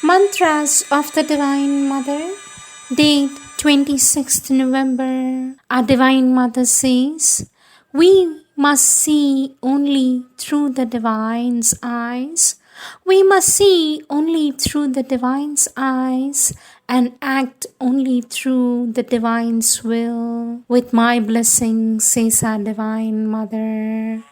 Mantras of the Divine Mother. Date 26th November. Our Divine Mother says, we must see only through the Divine's eyes. We must see only through the Divine's eyes and act only through the Divine's will. With my blessing, says our Divine Mother.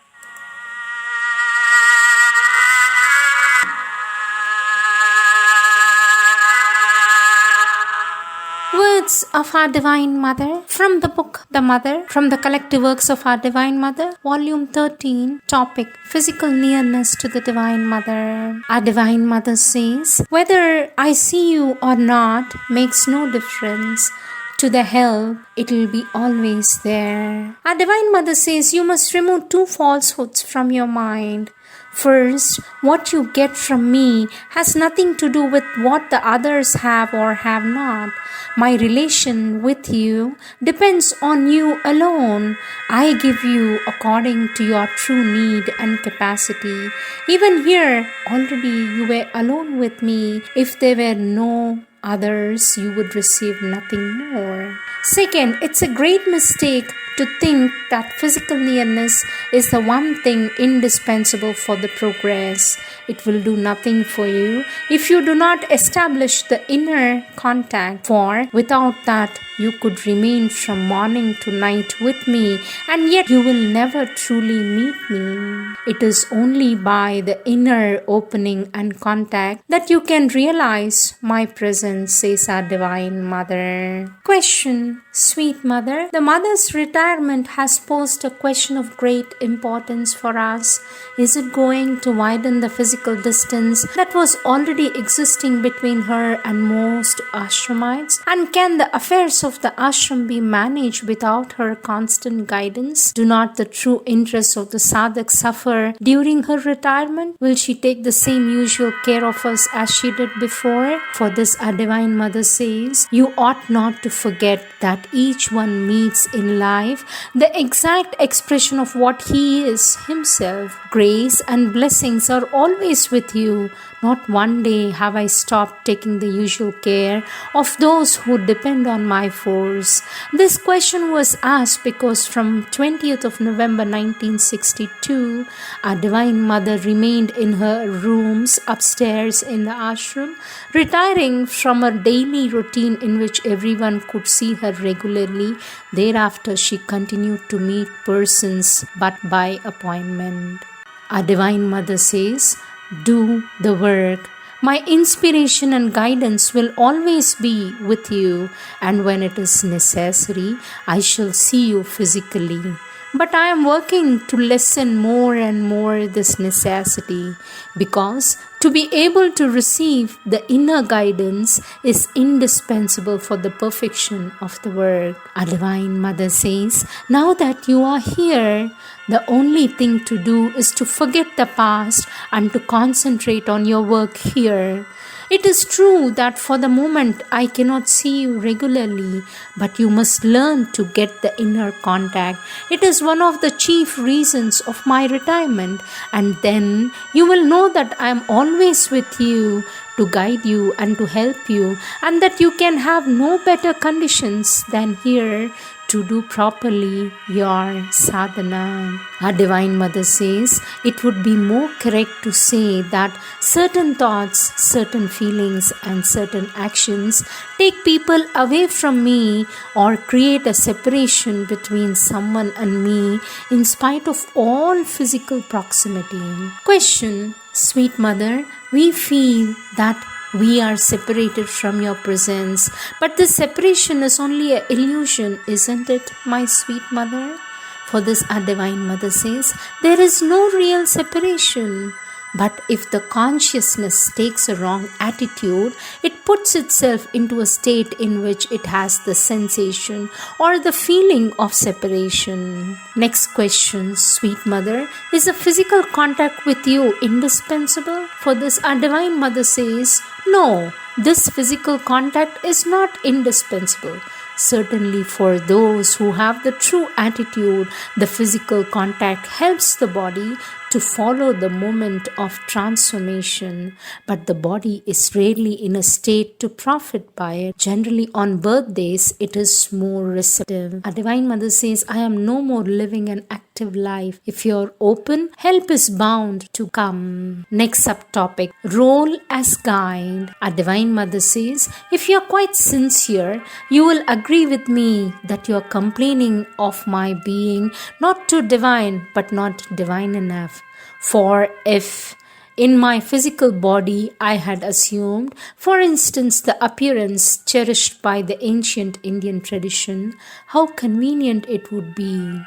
Words of our Divine Mother from the book The Mother, from the collective works of our Divine Mother, Volume 13, topic Physical Nearness to the Divine Mother. Our Divine Mother says, whether I see you or not makes no difference. To the help, it will be always there. Our Divine Mother says, you must remove two falsehoods from your mind. First, what you get from me has nothing to do with what the others have or have not. My relation with you depends on you alone. I give you according to your true need and capacity. Even here, already you were alone with me. If there were no others, you would receive nothing more. Second, it's a great mistake to think that physical nearness is the one thing indispensable for the progress. It will do nothing for you if you do not establish the inner contact, for without that you could remain from morning to night with me and yet you will never truly meet me. It is only by the inner opening and contact that you can realize my presence, says our Divine Mother. Question. Sweet Mother, the Mother's retirement has posed a question of great importance for us. Is it going to widen the physical distance that was already existing between her and most ashramites? And can the affairs of the ashram be managed without her constant guidance? Do not the true interests of the sadhak suffer during her retirement? Will she take the same usual care of us as she did before? For this our Divine Mother says, you ought not to forget that each one meets in life the exact expression of what he is himself. Grace and blessings are always with you. Not one day have I stopped taking the usual care of those who depend on my force. This question was asked because from 20th of November 1962, our Divine Mother remained in her rooms upstairs in the ashram, retiring from her daily routine in which everyone could see her regularly. Thereafter, she continued to meet persons but by appointment. Our Divine Mother says, do the work. My inspiration and guidance will always be with you, and when it is necessary, I shall see you physically. But I am working to lessen more and more this necessity, because to be able to receive the inner guidance is indispensable for the perfection of the work. Our Divine Mother says, now that you are here, the only thing to do is to forget the past and to concentrate on your work here. It is true that for the moment I cannot see you regularly, but you must learn to get the inner contact. It is one of the chief reasons of my retirement, and then you will know that I am always with you to guide you and to help you, and that you can have no better conditions than here to do properly your sadhana. Our Divine Mother says, it would be more correct to say that certain thoughts, certain feelings and certain actions take people away from me or create a separation between someone and me in spite of all physical proximity. Question. Sweet Mother, we feel that we are separated from your presence, but this separation is only an illusion, isn't it, my sweet Mother? For this our Divine Mother says, there is no real separation. But if the consciousness takes a wrong attitude, it puts itself into a state in which it has the sensation or the feeling of separation. Next question, sweet Mother, is a physical contact with you indispensable? For this our Divine Mother says, no, this physical contact is not indispensable. Certainly for those who have the true attitude, the physical contact helps the body to to follow the moment of transformation, but the body is rarely in a state to profit by it. Generally, on birthdays, it is more receptive. Our Divine Mother says, I am no more living an active life. If you're open, help is bound to come. Next subtopic, role as guide. Our Divine Mother says, if you're quite sincere, you will agree with me that you're complaining of my being not too divine, but not divine enough. For if in my physical body I had assumed, for instance, the appearance cherished by the ancient Indian tradition, how convenient it would be.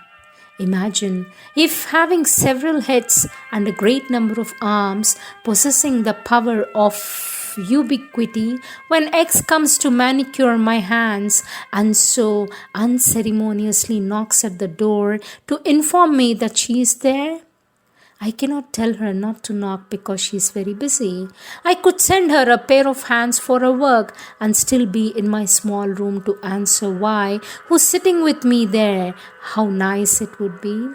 Imagine if having several heads and a great number of arms, possessing the power of ubiquity, when X comes to manicure my hands and so unceremoniously knocks at the door to inform me that she is there, I cannot tell her not to knock because she is very busy. I could send her a pair of hands for her work and still be in my small room to answer why, who's sitting with me there. How nice it would be.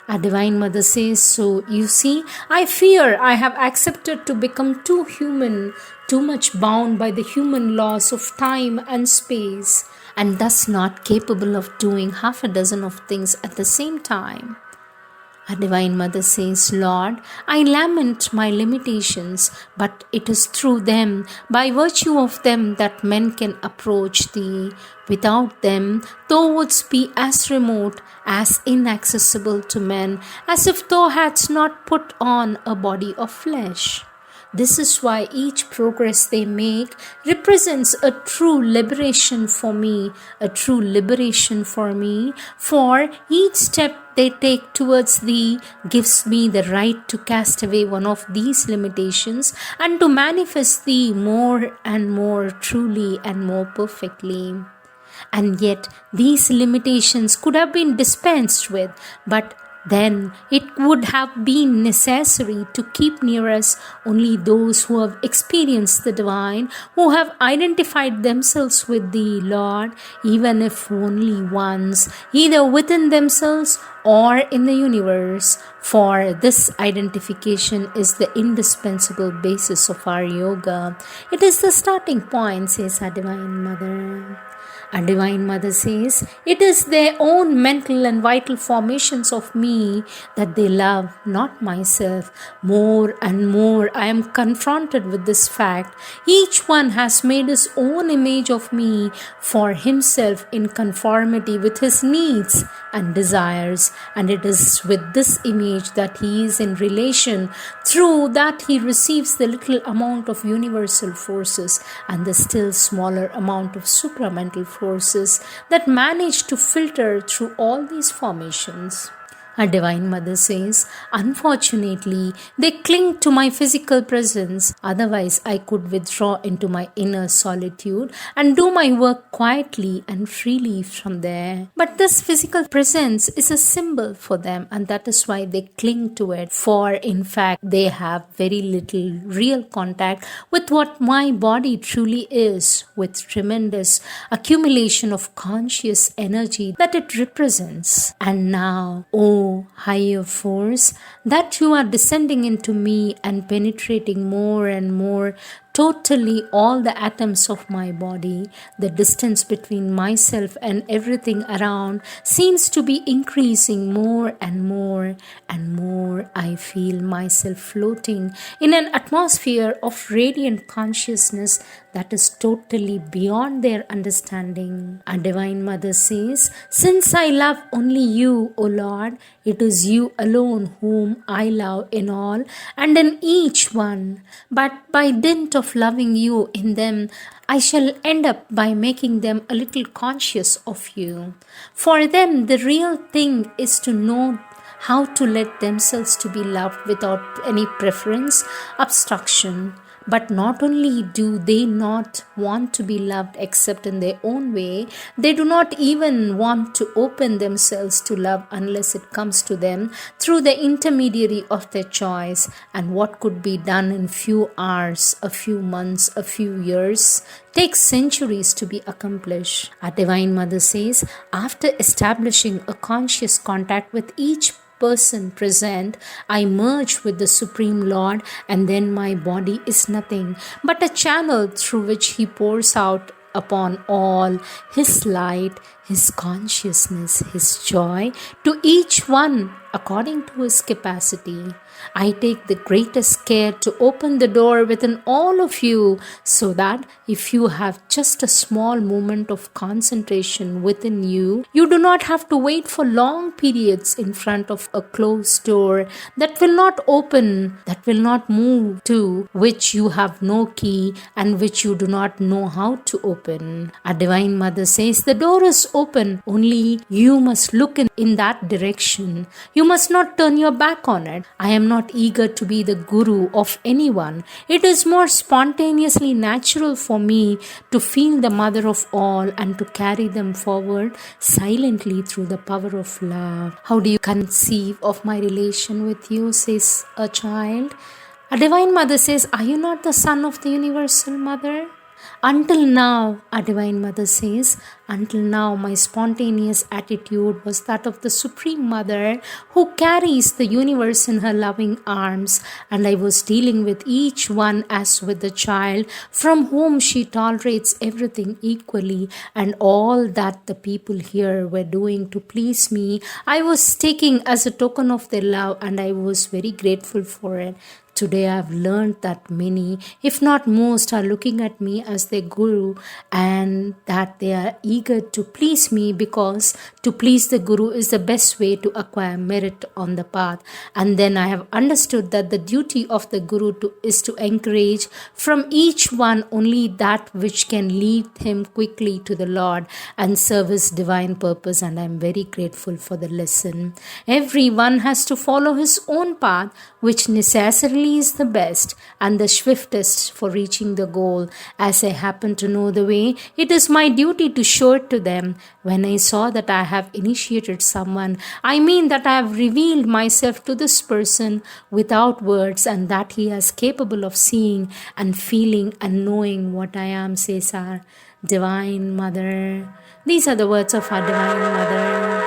Our Divine Mother says, so you see, I fear I have accepted to become too human, too much bound by the human laws of time and space, and thus not capable of doing half a dozen of things at the same time. Our Divine Mother says, Lord, I lament my limitations, but it is through them, by virtue of them, that men can approach Thee. Without them, Thou wouldst be as remote, as inaccessible to men, as if Thou hadst not put on a body of flesh. This is why each progress they make represents a true liberation for me, a true liberation for me, for each step they take towards Thee gives me the right to cast away one of these limitations and to manifest Thee more and more truly and more perfectly. And yet these limitations could have been dispensed with, but then it would have been necessary to keep near us only those who have experienced the divine, who have identified themselves with Thee, Lord, even if only once, either within themselves or in the universe. For this identification is the indispensable basis of our yoga. It is the starting point, says our Divine Mother. Our Divine Mother says, it is their own mental and vital formations of me that they love, not myself. More and more I am confronted with this fact. Each one has made his own image of me for himself in conformity with his needs and desires, and it is with this image that he is in relation. Through that he receives the little amount of universal forces and the still smaller amount of supramental forces that manage to filter through all these formations. Our Divine Mother says, unfortunately, they cling to my physical presence. Otherwise, I could withdraw into my inner solitude and do my work quietly and freely from there. But this physical presence is a symbol for them, and that is why they cling to it. For in fact, they have very little real contact with what my body truly is, with tremendous accumulation of conscious energy that it represents. And now, higher force, that you are descending into me and penetrating more and more totally all the atoms of my body, the distance between myself and everything around seems to be increasing more and more and more. I feel myself floating in an atmosphere of radiant consciousness that is totally beyond their understanding. Our Divine Mother says, since I love only you, O Lord, it is you alone whom I love in all and in each one. But by dint of loving you in them, I shall end up by making them a little conscious of you. For them, the real thing is to know how to let themselves to be loved without any preference, obstruction. But not only do they not want to be loved except in their own way, they do not even want to open themselves to love unless it comes to them through the intermediary of their choice. And what could be done in few hours, a few months, a few years, takes centuries to be accomplished. Our Divine Mother says, after establishing a conscious contact with each person present, I merge with the Supreme Lord, and then my body is nothing but a channel through which He pours out upon all His light, His consciousness, His joy to each one according to his capacity. I take the greatest care to open the door within all of you, so that if you have just a small moment of concentration within you, you do not have to wait for long periods in front of a closed door that will not open, that will not move, to which you have no key and which you do not know how to open. Our Divine Mother says the door is open, only you must look in that direction. You must not turn your back on it. I am not eager to be the guru of anyone. It is more spontaneously natural for me to feel the mother of all and to carry them forward silently through the power of love. How do you conceive of my relation with you, says a child. A Divine Mother says, are you not the son of the Universal Mother? Until now, our Divine Mother says, until now my spontaneous attitude was that of the Supreme Mother who carries the universe in her loving arms, and I was dealing with each one as with a child from whom she tolerates everything equally, and all that the people here were doing to please me, I was taking as a token of their love, and I was very grateful for it. Today I have learned that many, if not most, are looking at me as their guru, and that they are eager to please me, because to please the guru is the best way to acquire merit on the path. And then I have understood that the duty of the guru is to encourage from each one only that which can lead him quickly to the Lord and serve his divine purpose, and I am very grateful for the lesson. Everyone has to follow his own path, which necessarily is the best and the swiftest for reaching the goal. As I happen to know the way, it is my duty to show it to them. When I saw that I have initiated someone, I mean that I have revealed myself to this person without words, and that he is capable of seeing and feeling and knowing what I am, says our Divine Mother. These are the words of our Divine Mother.